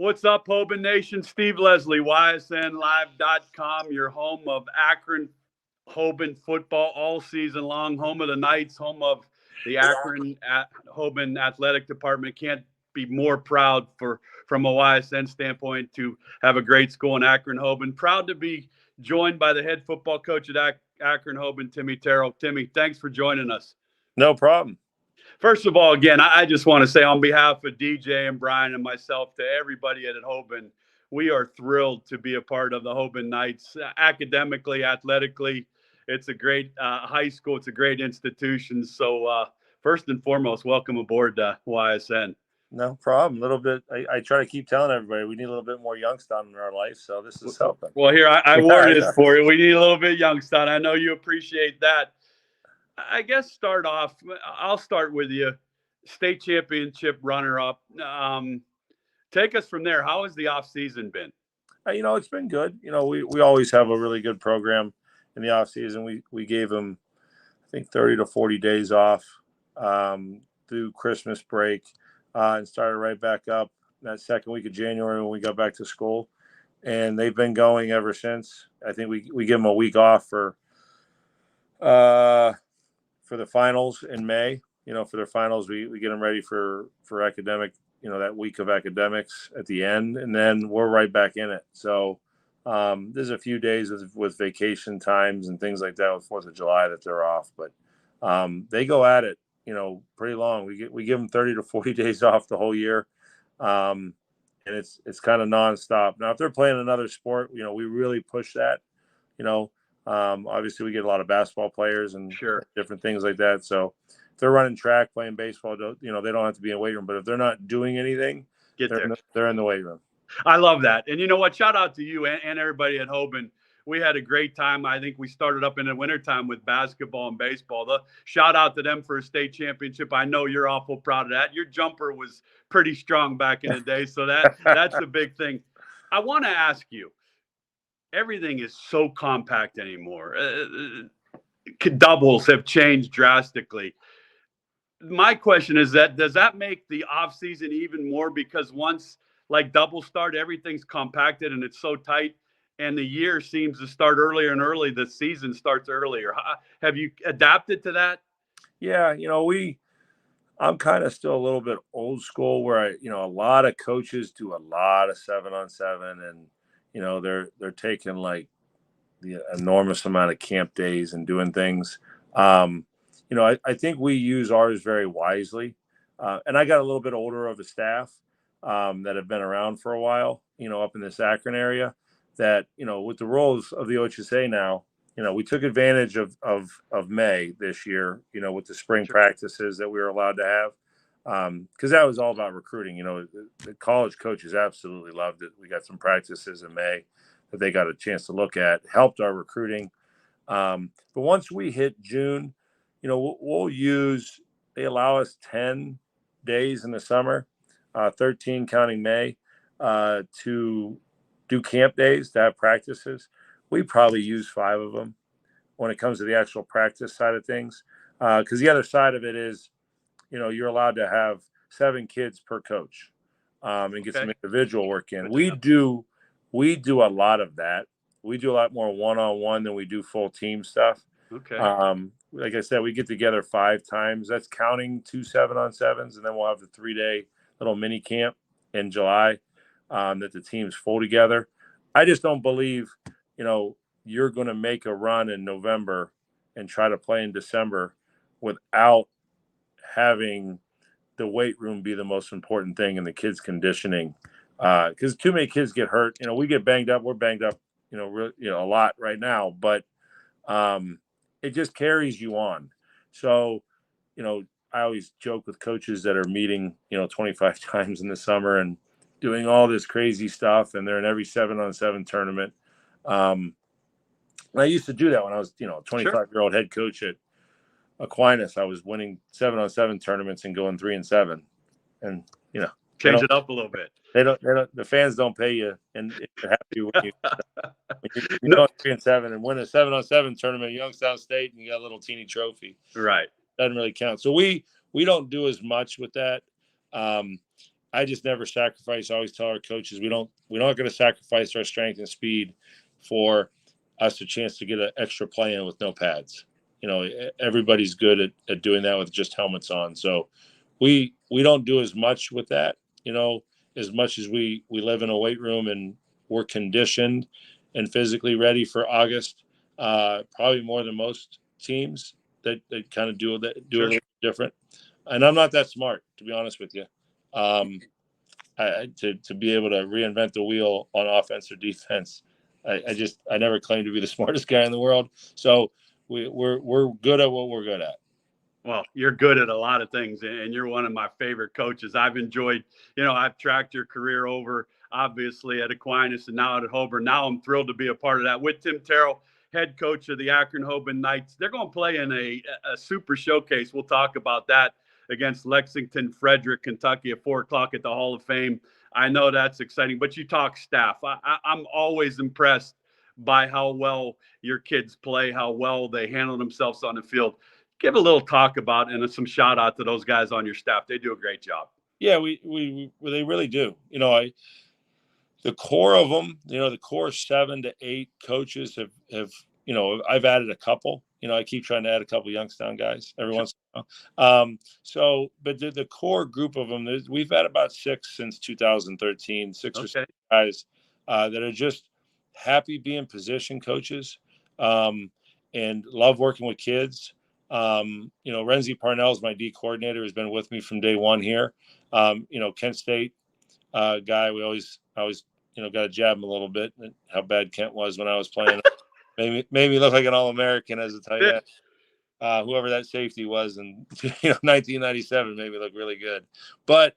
What's up, Hoban Nation? Steve Leslie, YSNLive.com, your home of Akron Hoban football all season long, home of the Knights, home of the Akron Hoban Athletic Department. Can't be more proud from a YSN standpoint to have a great school in Akron Hoban. Proud to be joined by the head football coach at Akron Hoban, Tim Tyrrell. Timmy, thanks for joining us. No problem. First of all, again, I just want to say on behalf of DJ and Brian and myself to everybody at Hoban, we are thrilled to be a part of the Hoban Knights. Academically, athletically, it's a great high school. It's a great institution. So first and foremost, welcome aboard YSN. No problem. A little bit. I try to keep telling everybody we need a little bit more Youngstown in our life, so this is helping. Well, here, I wore this for you. We need a little bit Youngstown. I know you appreciate that. I guess I'll start with you. State championship runner-up. Take us from there. How has the off-season been? It's been good. We always have a really good program in the off-season. We gave them, I think, 30 to 40 days off through Christmas break and started right back up that second week of January when we got back to school. And they've been going ever since. I think we give them a week off for the finals in May. For their finals, we get them ready for academic, that week of academics at the end, and then we're right back in it. So there's a few days with vacation times and things like that with 4th of July that they're off, but they go at it, pretty long. We give them 30 to 40 days off the whole year. And it's kind of nonstop. Now, if they're playing another sport, we really push that, obviously we get a lot of basketball players and different things like that. So if they're running track, playing baseball, they don't have to be in the weight room. But if they're not doing anything, they're in the weight room. I love that. And you know what? Shout out to you and everybody at Hoban. We had a great time. I think we started up in the wintertime with basketball and baseball. Shout out to them for a state championship. I know you're awful proud of that. Your jumper was pretty strong back in the day. So that's a big thing. I want to ask you, everything is so compact anymore. Doubles have changed drastically. My question is does that make the off season even more, because once like doubles start, everything's compacted and it's so tight, and the year seems to start earlier and early. The season starts earlier. Have you adapted to that? Yeah, I'm kind of still a little bit old school where a lot of coaches do a lot of 7-on-7, and they're taking like the enormous amount of camp days and doing things. I think we use ours very wisely. And I got a little bit older of a staff that have been around for a while, up in this Akron area, that, with the rules of the OHSA now, we took advantage of May this year, with the spring practices that we were allowed to have. Because that was all about recruiting. The college coaches absolutely loved it. We got some practices in May that they got a chance to look at, helped our recruiting. But once we hit June, they allow us 10 days in the summer, 13 counting May, to do camp days, to have practices. We probably use 5 of them when it comes to the actual practice side of things. Because the other side of it is, you're allowed to have 7 kids per coach and get some individual work in. We do a lot of that. We do a lot more one-on-one than we do full team stuff. Okay. Like I said, we get together 5 times. That's counting 2 7-on-7s, and then we'll have the 3-day little mini camp in July that the teams full together. I just don't believe, you're going to make a run in November and try to play in December without having the weight room be the most important thing in the kids' conditioning. Because too many kids get hurt. We get banged up. We're banged up, a lot right now. But it just carries you on. So, I always joke with coaches that are meeting, 25 times in the summer and doing all this crazy stuff, and they're in every 7-on-7 tournament. And I used to do that when I was, a 25-year-old head coach at Aquinas. I was winning 7-on-7 tournaments and going 3-7, and change it up a little bit. They don't. The fans don't pay you, and they're happy when you go 3-7 and win a 7-on-7 tournament at Youngstown State, and you got a little teeny trophy. Right. Doesn't really count. So we don't do as much with that. I just never sacrifice. I always tell our coaches we're not going to sacrifice our strength and speed for us a chance to get an extra play in with no pads. Everybody's good at doing that with just helmets on. So we don't do as much with that, as much as we live in a weight room and we're conditioned and physically ready for August, probably more than most teams that kind of do a little different. And I'm not that smart, to be honest with you. To be able to reinvent the wheel on offense or defense, I never claimed to be the smartest guy in the world. So we're good at what we're good at. Well, you're good at a lot of things, and you're one of my favorite coaches. I've enjoyed, I've tracked your career over, obviously, at Aquinas and now at Hoban. Now I'm thrilled to be a part of that with Tim Tyrrell, head coach of the AKRON Hoban Knights. They're going to play in a super showcase. We'll talk about that against Lexington Frederick, Kentucky at 4:00 at the Hall of Fame. I know that's exciting, but you talk staff. I'm always impressed by how well your kids play, how well they handle themselves on the field. Give a little talk about and some shout out to those guys on your staff. They do a great job. Yeah, they really do. The core of them, the core 7 to 8 coaches have I've added a couple. I keep trying to add a couple Youngstown guys every once in a while. But the core group of them, we've had about 6 since 2013, 6 or 7 guys that are just happy being position coaches and love working with kids. Renzi Parnell is my D coordinator, has been with me from day one here. Kent State guy, we always got to jab him a little bit. How bad Kent was when I was playing. made me look like an All-American as a tight end. Whoever that safety was in 1997 made me look really good. But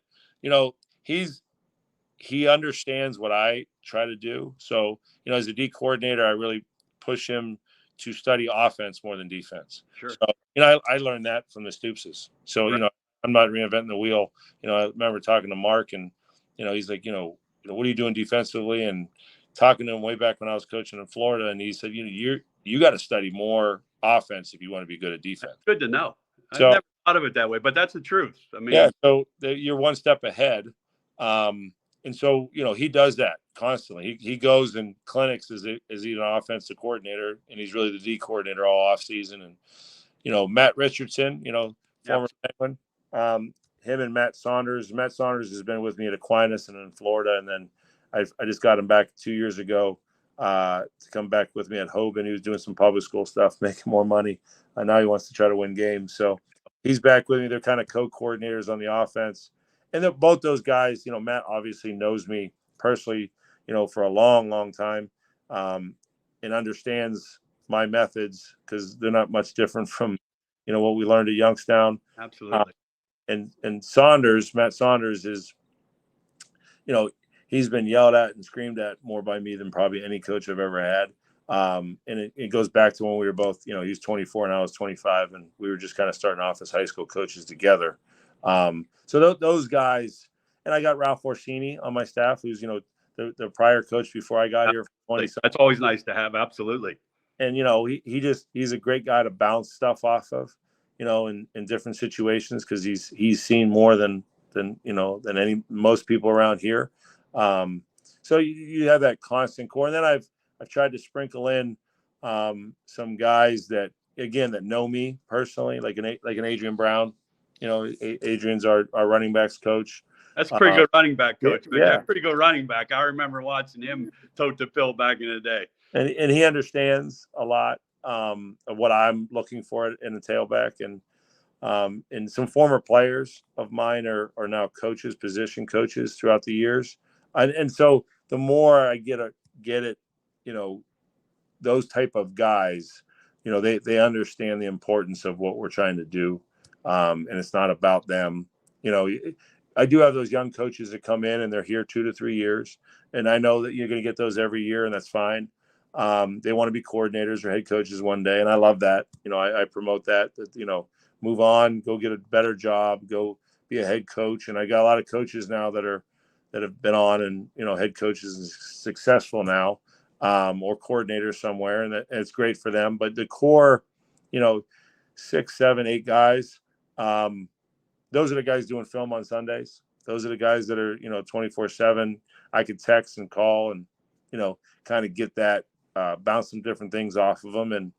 he understands what I try to do. So as a D coordinator, I really push him to study offense more than defense. Sure. So, I learned that from the Stoopses. So, right. I'm not reinventing the wheel. I remember talking to Mark and, he's like, what are you doing defensively? And talking to him way back when I was coaching in Florida. And he said, you got to study more offense if you want to be good at defense. That's good to know. So, I've never thought of it that way, but that's the truth. I mean, yeah, so you're one step ahead. And so, he does that constantly. He goes in clinics as he's an offensive coordinator, and he's really the D coordinator all off season. And, Matt Richardson, former Penguin, him and Matt Saunders. Matt Saunders has been with me at Aquinas and in Florida. And then I just got him back 2 years ago to come back with me at Hoban. He was doing some public school stuff, making more money. Now he wants to try to win games. So he's back with me. They're kind of co-coordinators on the offense. And both those guys, Matt obviously knows me personally, for a long, long time, and understands my methods because they're not much different from, what we learned at Youngstown. Absolutely. And Matt Saunders is, he's been yelled at and screamed at more by me than probably any coach I've ever had. And it goes back to when we were both, he was 24 and I was 25, and we were just kind of starting off as high school coaches together. So those guys, and I got Ralph Orsini on my staff, who's, the prior coach before I got here. For 20 That's always nice to have. Absolutely. And, he's a great guy to bounce stuff off of, in different situations, because he's seen more than most people around here. So you have that constant core. And then I've tried to sprinkle in some guys that know me personally, like an Adrian Brown. Adrian's our running backs coach. That's a pretty good running back coach. Yeah, pretty good running back. I remember watching him tote the pill back in the day. And he understands a lot of what I'm looking for in a tailback. And some former players of mine are now coaches, position coaches throughout the years. And so the more I get it, those type of guys, they understand the importance of what we're trying to do. And it's not about them. I do have those young coaches that come in and they're here 2 to 3 years. And I know that you're going to get those every year, and that's fine. They want to be coordinators or head coaches one day. And I love that. I promote that, move on, go get a better job, go be a head coach. And I got a lot of coaches now that have been on and, head coaches and successful now, or coordinators somewhere. And it's great for them. But the core, 6, 7, 8 guys, those are the guys doing film on Sundays. those are the guys that are, 24/7. I could text and call and, kind of get that, bounce some different things off of them. And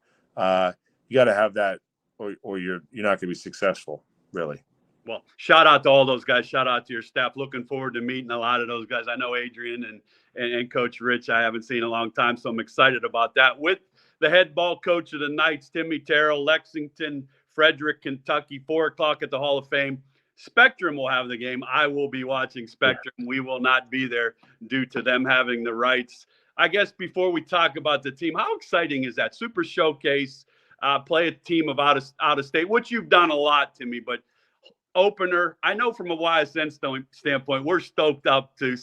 you got to have that or you're not going to be successful, really. Well, shout out to all those guys. Shout out to your staff. Looking forward to meeting a lot of those guys. I know Adrian and Coach Rich I haven't seen in a long time, so I'm excited about that. With the head ball coach of the Knights, Tim Tyrrell, Lexington Frederick, Kentucky, 4 o'clock at the Hall of Fame. Spectrum will have the game. I will be watching Spectrum. We will not be there due to them having the rights. I guess before we talk about the team, how exciting is that? Super Showcase, play a team of out of state, which you've done a lot, Timmy, but opener. I know from a YSN standpoint, we're stoked up to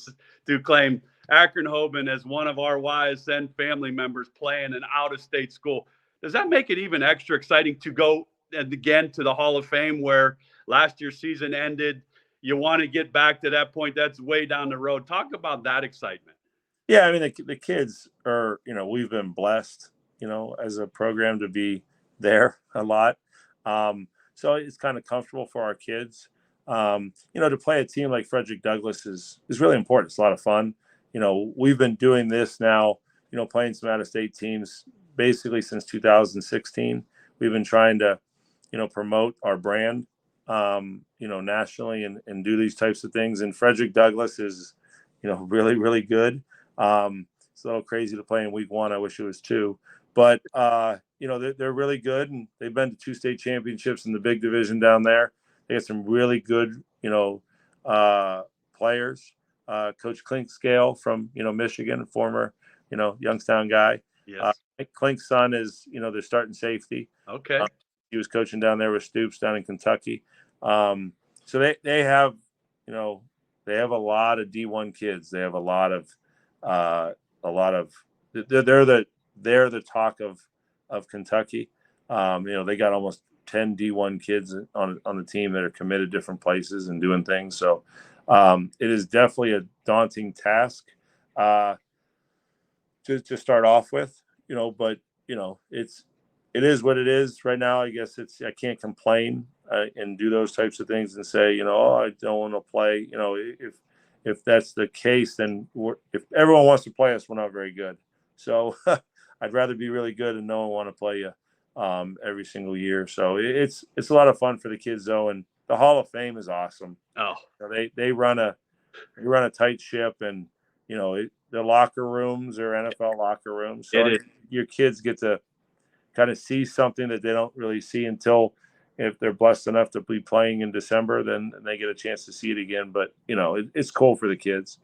claim Akron Hoban as one of our YSN family members playing an out-of-state school. Does that make it even extra exciting to go again to the Hall of Fame where last year's season ended? You want to get back to that point. That's way down the road. Talk about that excitement. Yeah, I mean, the kids are, we've been blessed, as a program to be there a lot. So it's kind of comfortable for our kids. To play a team like Frederick Douglass is really important. It's a lot of fun. We've been doing this now, playing some out-of-state teams basically since 2016. We've been trying to, promote our brand, nationally and do these types of things. And Frederick Douglass is, really, really good. It's a little crazy to play in week 1. I wish it was 2. But, they're really good, and they've been to 2 state championships in the big division down there. They got some really good, players. Coach Clinkscale from, Michigan, former, Youngstown guy. Yes. Clink's son is, their starting safety. Okay. He was coaching down there with Stoops down in Kentucky. So they have, they have a lot of D1 kids. They have a lot of they're the talk of Kentucky. They got almost 10 D1 kids on the team that are committed different places and doing things. So it is definitely a daunting task to start off with, but it is what it is right now. I guess I can't complain and do those types of things and say, I don't want to play. If that's the case, then if everyone wants to play us, we're not very good. So I'd rather be really good and no one want to play you every single year. So it's a lot of fun for the kids though, and the Hall of Fame is awesome. Oh, they run a tight ship, and the locker rooms are NFL locker rooms. So your kids get to kind of see something that they don't really see until, if they're blessed enough to be playing in December, then they get a chance to see it again. But it's cool for the kids.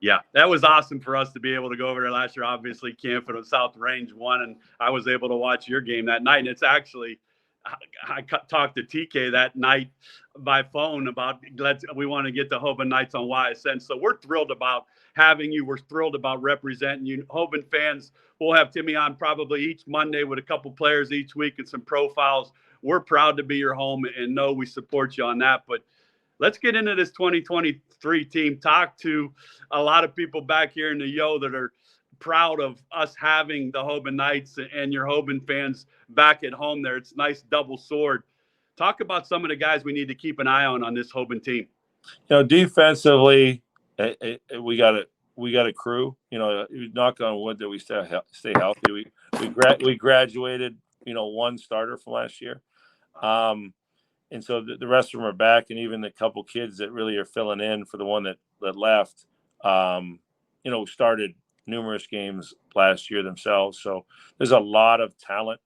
Yeah, that was awesome for us to be able to go over there last year. Obviously, Canton of South Range won, and I was able to watch your game that night. And it's actually, I talked to TK that night by phone about we want to get the Hoban Knights on YSN. So we're thrilled about having you. We're thrilled about representing you. Hoban fans, we'll have Timmy on probably each Monday with a couple players each week and some profiles. We're proud to be your home and know we support you on that. But let's get into this 2023 team. Talk to a lot of people back here in the Yo that are proud of us having the Hoban Knights and your Hoban fans back at home there. It's nice double sword. Talk about some of the guys we need to keep an eye on this Hoban team. Defensively, we got a crew. Knock on wood that we stay healthy. We graduated, 1 starter from last year. And so the rest of them are back, and even the couple kids that really are filling in for the one that left, started numerous games last year themselves. So there's a lot of talent,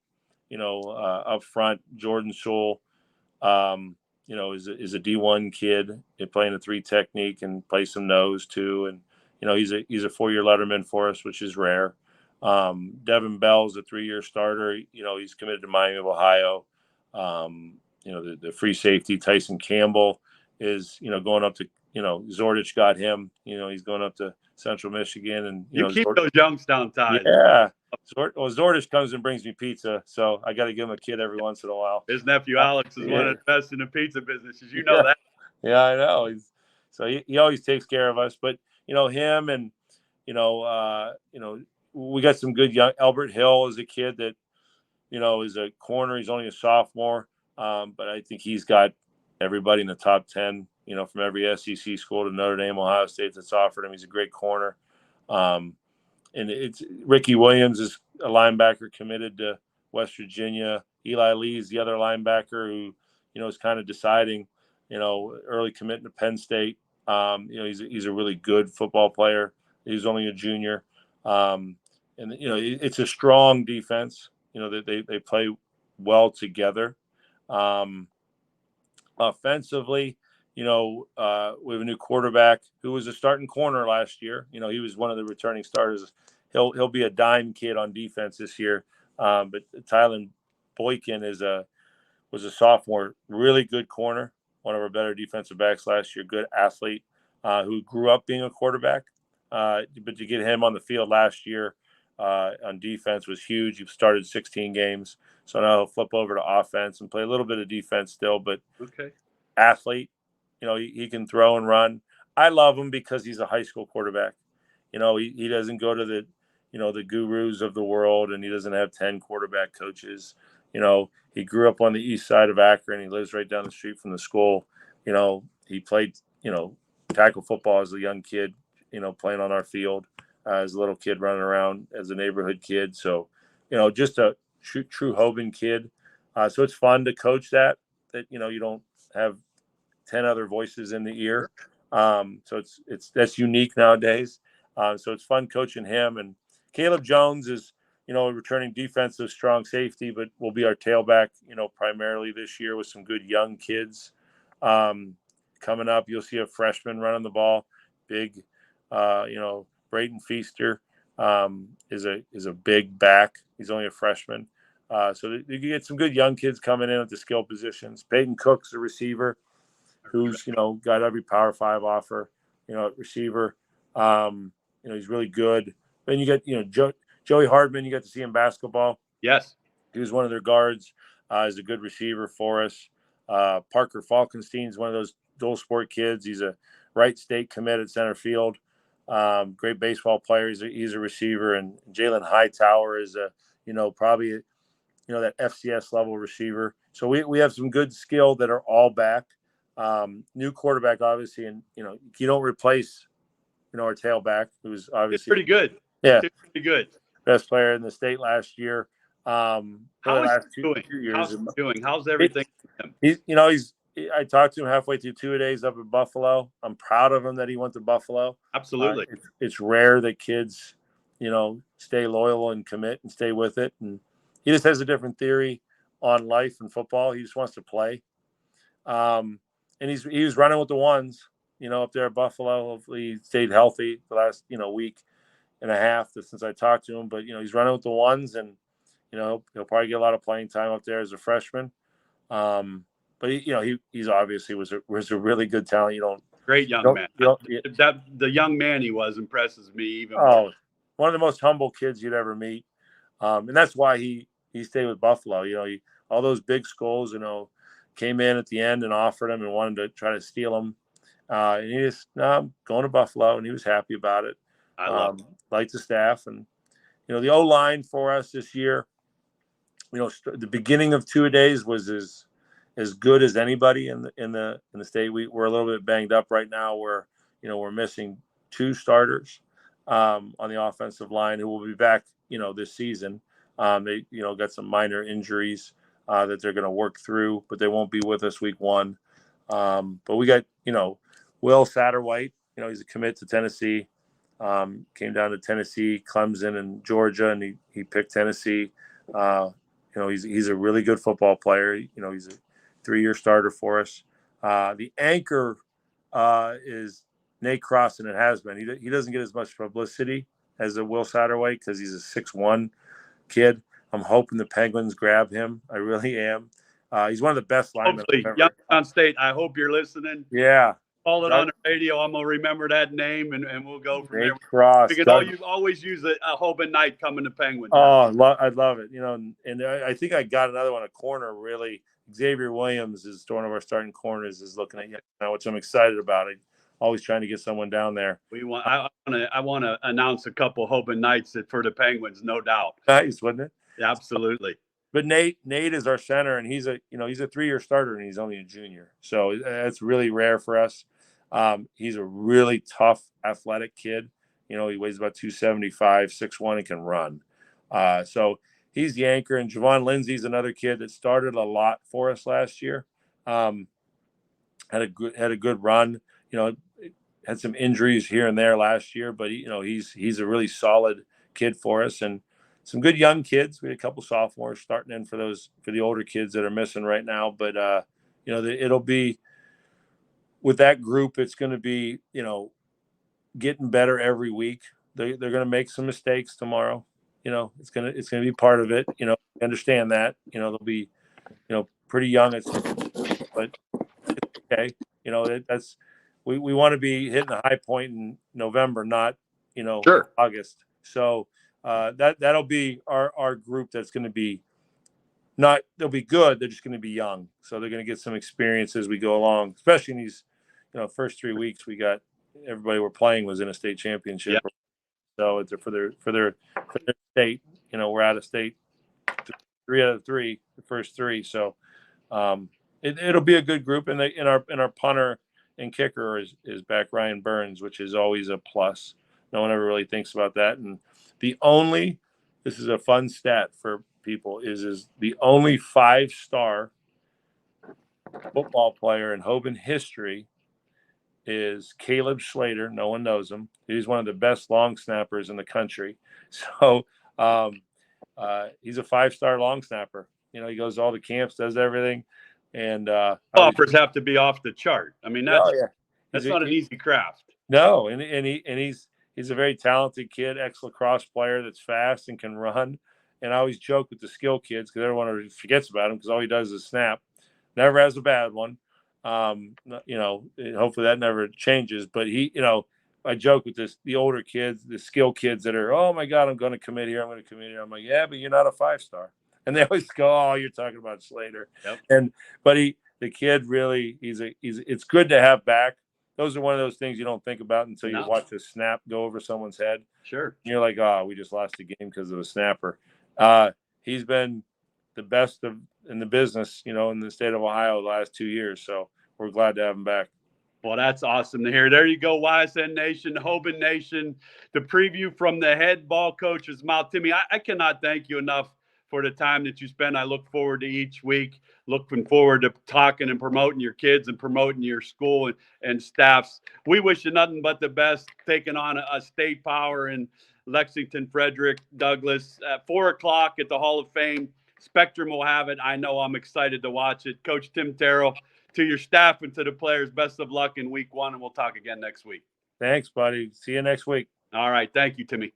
up front. Jordan Schul, is a D1 kid playing a 3 technique and plays some nose too. And, he's a 4-year letterman for us, which is rare. Devin Bell's a 3-year starter. He's committed to Miami of Ohio. The free safety Tyson Campbell is, going up to, Zordich got him, he's going up to Central Michigan, and you keep those Youngstown ties. Yeah. Zordich comes and brings me pizza, so I got to give him a kid every once in a while. His nephew Alex is one of the best in the pizza business. You know that. Yeah, I know. He always takes care of us, but him and we got some good young. Albert Hill is a kid that is a corner. He's only a sophomore. But I think he's got everybody in the top 10, from every SEC school to Notre Dame, Ohio State that's offered him. He's a great corner. And it's Ricky Williams is a linebacker committed to West Virginia. Eli Lee is the other linebacker who, is kind of deciding, early committing to Penn State. He's a really good football player. He's only a junior. And it's a strong defense. They play well together. Offensively, we have a new quarterback who was a starting corner last year. He was one of the returning starters. He'll be a dime kid on defense this year. But Tylen Boykin was a sophomore, really good corner, one of our better defensive backs last year, good athlete who grew up being a quarterback. But to get him on the field last year on defense was huge. He started 16 games. So now he'll flip over to offense and play a little bit of defense still, but athlete, he can throw and run. I love him because he's a high school quarterback. He doesn't go to the gurus of the world, and he doesn't have 10 quarterback coaches. He grew up on the east side of Akron. He lives right down the street from the school. He played, tackle football as a young kid, playing on our field as a little kid running around as a neighborhood kid. So, just a true Hoban kid. So it's fun to coach that you don't have 10 other voices in the ear. So that's unique nowadays. So it's fun coaching him. And Caleb Jones is, a returning defensive strong safety, but will be our tailback, primarily this year with some good young kids. Coming up, you'll see a freshman running the ball. Big, Braden Feaster is a big back. He's only a freshman. So you get some good young kids coming in at the skill positions. Peyton Cook's a receiver who's, got every Power 5 offer, at receiver. He's really good. Then you get, Joey Hardman, you got to see him basketball. Yes. He was one of their guards. He's a good receiver for us. Parker Falkenstein's one of those dual sport kids. He's a Wright State commit at center field. Great baseball player. He's a receiver. And Jalen Hightower is probably, that FCS level receiver. So we have some good skill that are all back. New quarterback, obviously. And, you don't replace, our tailback, who's obviously it's pretty good. Yeah. It's pretty good. Best player in the state last year. How is he doing? 2 years. How's he doing? How's everything? I talked to him halfway through 2-a-days up in Buffalo. I'm proud of him that he went to Buffalo. Absolutely. It's rare that kids, stay loyal and commit and stay with it. And he just has a different theory on life and football. He just wants to play. And he was running with the ones, up there at Buffalo. Hopefully he stayed healthy the last, week and a half since I talked to him. But, he's running with the ones, and, he'll probably get a lot of playing time up there as a freshman. But he's obviously was a really good talent. Great young man. The young man he was impresses me even more. One of the most humble kids you'd ever meet, and that's why he stayed with Buffalo. All those big schools, came in at the end and offered him and wanted to try to steal him, and he just going to Buffalo, and he was happy about it. I love liked the staff, and the O-line for us this year. The beginning of 2-a-days was as good as anybody in the state. We're a little bit banged up right now. We're missing 2 starters on the offensive line who will be back, this season. They, got some minor injuries that they're going to work through, but they won't be with us week 1. But we got, Will Satterwhite, he's a commit to Tennessee. Came down to Tennessee, Clemson, and Georgia, and he picked Tennessee. He's a really good football player. He's a 3-year starter for us. The anchor is Nate Cross, and it has been. He doesn't get as much publicity as a Will Satterwhite because he's a 6'1" kid. I'm hoping the Penguins grab him. I really am. He's one of the best linemen. Youngstown State, I hope you're listening. Yeah. Call it on the radio. I'm going to remember that name, and we'll go from there. Cross. We can always use a Hoban Knight coming to Penguins. Oh, I'd love it. And I think I got another one, a corner, really. Xavier Williams is one of our starting corners, is looking at you now, which I'm excited about. Always trying to get someone down there. I want to announce a couple Hoban Knights for the Penguins, no doubt. Nice, wouldn't it? Yeah, absolutely. But Nate is our center, and he's a 3-year starter, and he's only a junior. So that's really rare for us. He's a really tough, athletic kid. He weighs about 275, 6'1", and can run. So he's the anchor. And Javon Lindsay's another kid that started a lot for us last year. Had a good run. Had some injuries here and there last year, but he's a really solid kid for us, and some good young kids. We had a couple sophomores starting in for the older kids that are missing right now. But it'll be with that group. It's going to be getting better every week. They're going to make some mistakes tomorrow. It's going to be part of it. Understand that. They'll be pretty young at, but it's okay. That's we want to be hitting the high point in November, not Sure. August. So that'll be our group. That's going to be they'll be good. They're just going to be young, so they're going to get some experience as we go along. Especially in these first 3 weeks, we got everybody we're playing was in a state championship. Yep. So it's for their state. We're out of state 3 out of 3, the first 3. So it'll be a good group. And our punter and kicker is back, Ryan Burns, which is always a plus. No one ever really thinks about that. And this is a fun stat for people, is the only 5-star football player in Hoban history is Caleb Schlater. No one knows him. He's one of the best long snappers in the country. So he's a 5-star long snapper. He goes to all the camps, does everything. And offers have to be off the chart. I mean, that's not an easy craft. No, and he's a very talented kid, ex-lacrosse player that's fast and can run. And I always joke with the skill kids because everyone forgets about him because all he does is snap. Never has a bad one. Hopefully that never changes. But I joke with the older kids, the skill kids that are, oh my God, I'm going to commit here. I'm like, yeah, but you're not a 5-star. And they always go, oh, you're talking about Schlater. Yep. But the kid really, it's good to have back. Those are one of those things you don't think about until you watch a snap go over someone's head. Sure. And you're like, oh, we just lost the game because of a snapper. He's been the best in the business, in the state of Ohio the last 2 years. So we're glad to have him back. Well, that's awesome to hear. There you go, YSN Nation, Hoban Nation, the preview from the head ball coach's mouth. Timmy, I cannot thank you enough for the time that you spend. I look forward to each week, looking forward to talking and promoting your kids and promoting your school and staffs. We wish you nothing but the best, taking on a state power in Lexington Frederick, Douglas, at 4:00 at the Hall of Fame. Spectrum will have it. I know I'm excited to watch it. Coach Tim Tyrrell, to your staff and to the players, best of luck in week 1, and we'll talk again next week. Thanks, buddy. See you next week. All right. Thank you, Timmy.